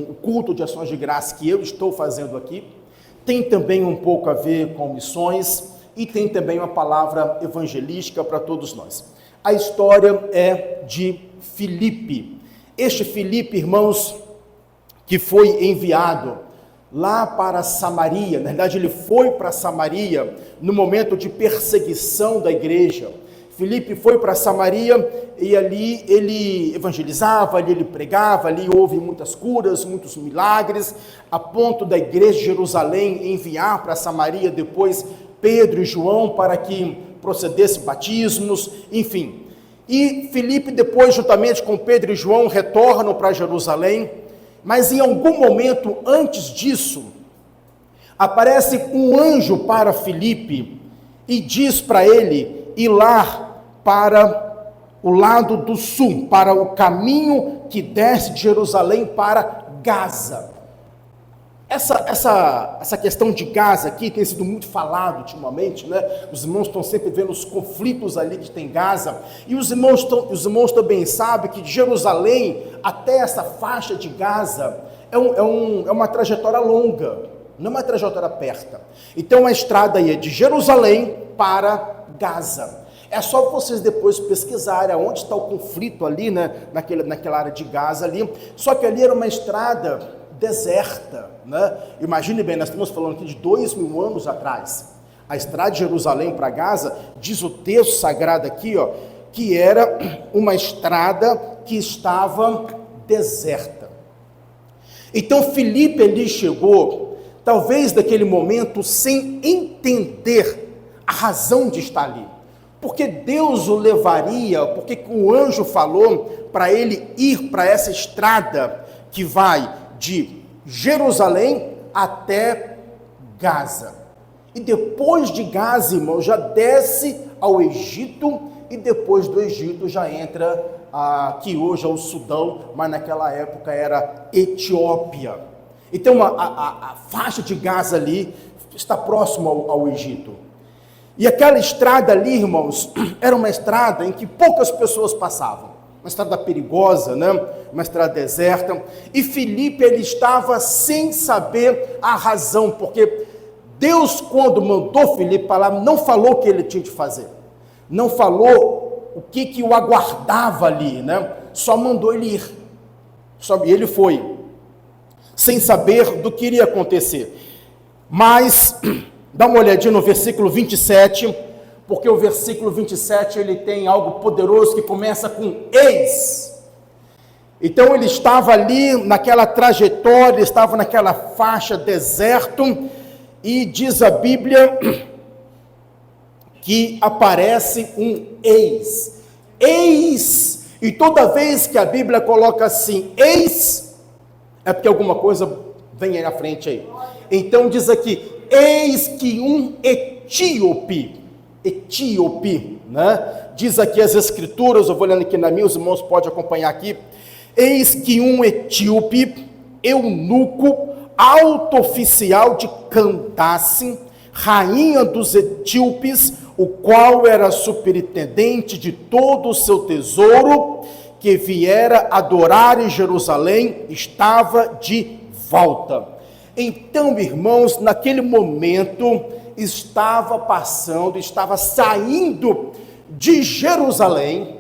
o culto de ações de graça que eu estou fazendo aqui, tem também um pouco a ver com missões e tem também uma palavra evangelística para todos nós. A história é de Filipe. Este Filipe, irmãos, que foi enviado lá para Samaria, na verdade ele foi para Samaria no momento de perseguição da igreja. Filipe foi para Samaria e ali ele evangelizava, ali ele pregava, ali houve muitas curas, muitos milagres, a ponto da igreja de Jerusalém enviar para Samaria depois Pedro e João para que procedesse batismos, enfim. E Filipe depois, juntamente com Pedro e João, retornam para Jerusalém, mas em algum momento antes disso, aparece um anjo para Filipe e diz para ele ir lá para o lado do sul, para o caminho que desce de Jerusalém para Gaza. Essa questão de Gaza aqui tem sido muito falado ultimamente, né? Os irmãos estão sempre vendo os conflitos ali que tem em Gaza, e os irmãos também sabem que de Jerusalém até essa faixa de Gaza é uma trajetória longa, não é uma trajetória perto. Então a estrada aí é de Jerusalém para Gaza. É só vocês depois pesquisarem onde está o conflito ali, né, naquela área de Gaza ali. Só que ali era uma estrada deserta, né? Imagine bem, nós estamos falando aqui de 2000 anos atrás. A estrada de Jerusalém para Gaza, diz o texto sagrado aqui, ó, que era uma estrada que estava deserta. Então Filipe ali chegou, talvez naquele momento, sem entender a razão de estar ali. Porque Deus o levaria, porque o anjo falou para ele ir para essa estrada que vai de Jerusalém até Gaza. E depois de Gaza, irmão, já desce ao Egito, e depois do Egito já entra que hoje é o Sudão, mas naquela época era Etiópia. Então a faixa de Gaza ali está próxima ao Egito. E aquela estrada ali, irmãos, era uma estrada em que poucas pessoas passavam. Uma estrada perigosa, né? Uma estrada deserta. E Filipe, ele estava sem saber a razão, porque Deus, quando mandou Filipe para lá, não falou o que ele tinha de fazer. Não falou o que o aguardava ali, né? Só mandou ele ir. E ele foi, sem saber do que iria acontecer. Mas dá uma olhadinha no versículo 27, porque o versículo 27 ele tem algo poderoso que começa com eis. Então ele estava ali naquela trajetória, estava naquela faixa deserto, e diz a Bíblia que aparece um eis. Eis, e toda vez que a Bíblia coloca assim, eis, é porque alguma coisa vem aí na frente aí. Então diz aqui, eis que um etíope, né? Diz aqui as escrituras, eu vou olhando aqui na minha, os irmãos podem acompanhar aqui. Eis que um etíope, eunuco, alto oficial de Candace, rainha dos etíopes, o qual era superintendente de todo o seu tesouro, que viera adorar em Jerusalém, estava de volta. Então, irmãos, naquele momento, estava saindo de Jerusalém,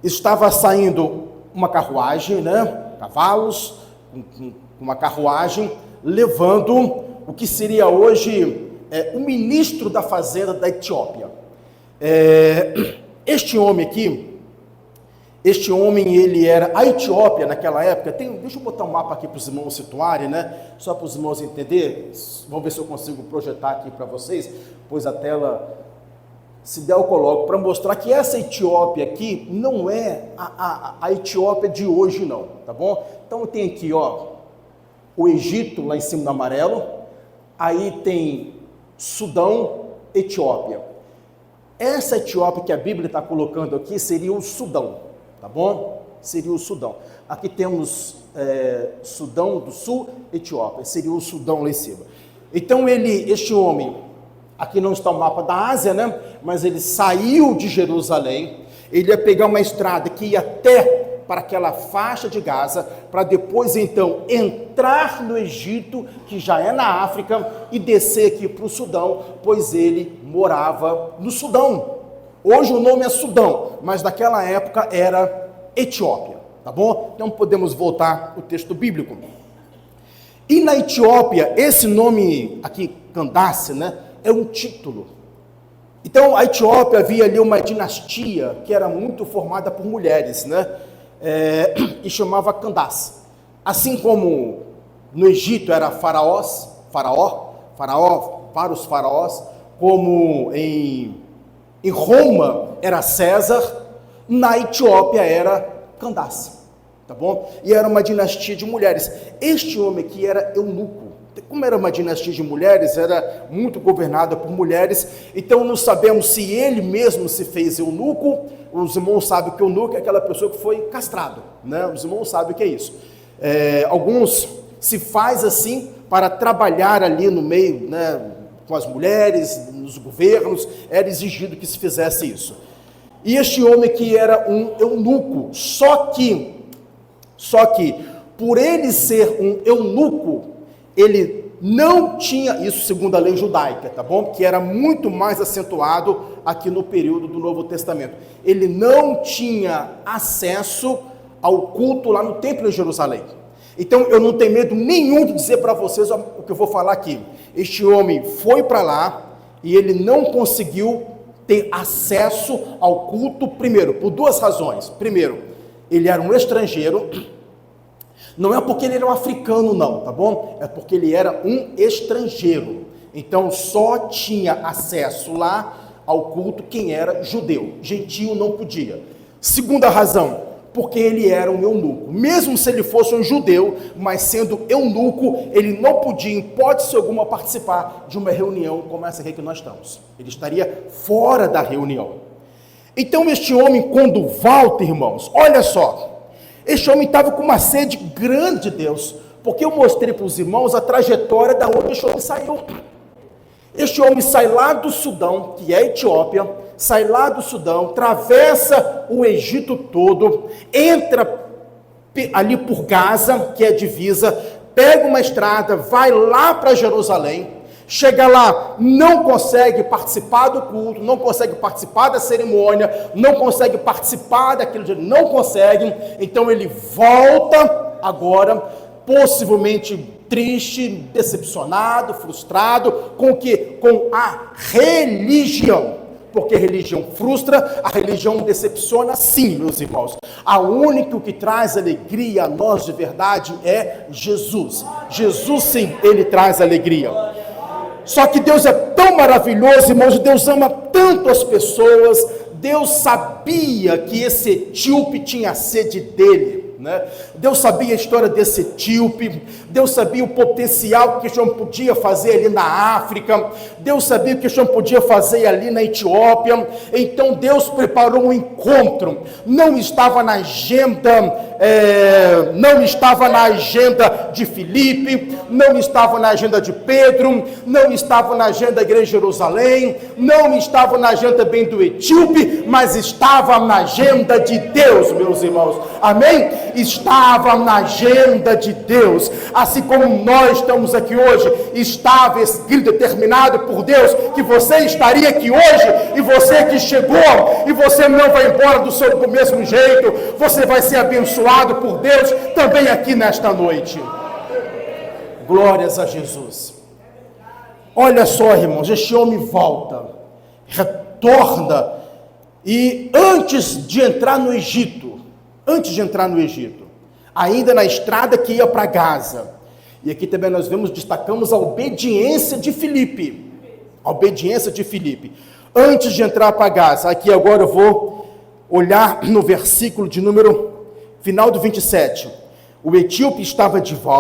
estava saindo uma carruagem, né? Cavalos, uma carruagem, levando o que seria hoje o ministro da fazenda da Etiópia. Este homem, ele era a Etiópia naquela época. Deixa eu botar um mapa aqui para os irmãos situarem, né? Só para os irmãos entenderem. Vamos ver se eu consigo projetar aqui para vocês, pois a tela, se der eu coloco, para mostrar que essa Etiópia aqui não é a Etiópia de hoje não, tá bom? Então tem aqui, ó, o Egito lá em cima do amarelo, aí tem Sudão, Etiópia. Essa Etiópia que a Bíblia está colocando aqui seria o Sudão, tá bom? Seria o Sudão. Aqui temos Sudão do Sul, Etiópia, seria o Sudão lá em cima. Então este homem, aqui não está o mapa da Ásia, né? Mas ele saiu de Jerusalém, ele ia pegar uma estrada que ia até para aquela faixa de Gaza, para depois então entrar no Egito, que já é na África, e descer aqui para o Sudão, pois ele morava no Sudão. Hoje o nome é Sudão, mas naquela época era Etiópia, tá bom? Então podemos voltar ao texto bíblico. E na Etiópia, esse nome aqui, Candace, né, é um título. Então a Etiópia havia ali uma dinastia que era muito formada por mulheres, né, e chamava Candace. Assim como no Egito era faraó para os faraós, como em Roma era César, na Etiópia era Candace, tá bom? E era uma dinastia de mulheres. Este homem aqui era eunuco. Como era uma dinastia de mulheres, era muito governada por mulheres, então não sabemos se ele mesmo se fez eunuco. Os irmãos sabem que eunuco é aquela pessoa que foi castrado, né? Os irmãos sabem o que é isso. Alguns se faz assim para trabalhar ali no meio, né, com as mulheres, nos governos, era exigido que se fizesse isso. E este homem que era um eunuco, só que, por ele ser um eunuco, ele não tinha, isso segundo a lei judaica, tá bom? Que era muito mais acentuado aqui no período do Novo Testamento. Ele não tinha acesso ao culto lá no templo em Jerusalém. Então eu não tenho medo nenhum de dizer para vocês o que eu vou falar aqui. Este homem foi para lá e ele não conseguiu ter acesso ao culto, primeiro, por duas razões. Primeiro, ele era um estrangeiro. Não é porque ele era um africano, não, tá bom? É porque ele era um estrangeiro. Então, só tinha acesso lá ao culto quem era judeu. Gentio não podia. Segunda razão, porque ele era um eunuco. Mesmo se ele fosse um judeu, mas sendo eunuco, ele não podia, em hipótese alguma, participar de uma reunião como essa aqui que nós estamos. Ele estaria fora da reunião. Então, este homem, quando volta, irmãos, olha só, este homem estava com uma sede grande de Deus, porque eu mostrei para os irmãos a trajetória da onde este homem saiu. Este homem sai lá do Sudão, que é a Etiópia, sai lá do Sudão, atravessa o Egito todo, entra ali por Gaza, que é a divisa, pega uma estrada, vai lá para Jerusalém, chega lá, não consegue participar do culto, não consegue participar da cerimônia, não consegue participar daquilo, não consegue, então ele volta agora, possivelmente triste, decepcionado, frustrado, com o quê? Com a religião, porque a religião frustra, a religião decepciona, sim, meus irmãos. A única que traz alegria a nós de verdade é Jesus. Jesus, sim, ele traz alegria. Só que Deus é tão maravilhoso, irmãos, Deus ama tanto as pessoas, Deus sabia que esse etíope tinha sede dele, né? Deus sabia a história desse etíope, Deus sabia o potencial que este homem podia fazer ali na África, Deus sabia o que este homem podia fazer ali na Etiópia. Então Deus preparou um encontro, não estava na agenda de Filipe, não estava na agenda de Pedro, não estava na agenda da igreja de Jerusalém, não estava na agenda também do etíope, mas estava na agenda de Deus, meus irmãos, amém? Estava na agenda de Deus, assim como nós estamos aqui hoje, estava escrito, determinado por Deus, que você estaria aqui hoje, e você que chegou, e você não vai embora do mesmo jeito, você vai ser abençoado por Deus também aqui nesta noite. Glórias a Jesus. Olha só, irmãos, este homem volta, retorna, e antes de entrar no Egito, ainda na estrada que ia para Gaza, e aqui também nós destacamos a obediência de Filipe, antes de entrar para Gaza. Aqui agora eu vou olhar no versículo de número, final do 27, o etíope estava de volta,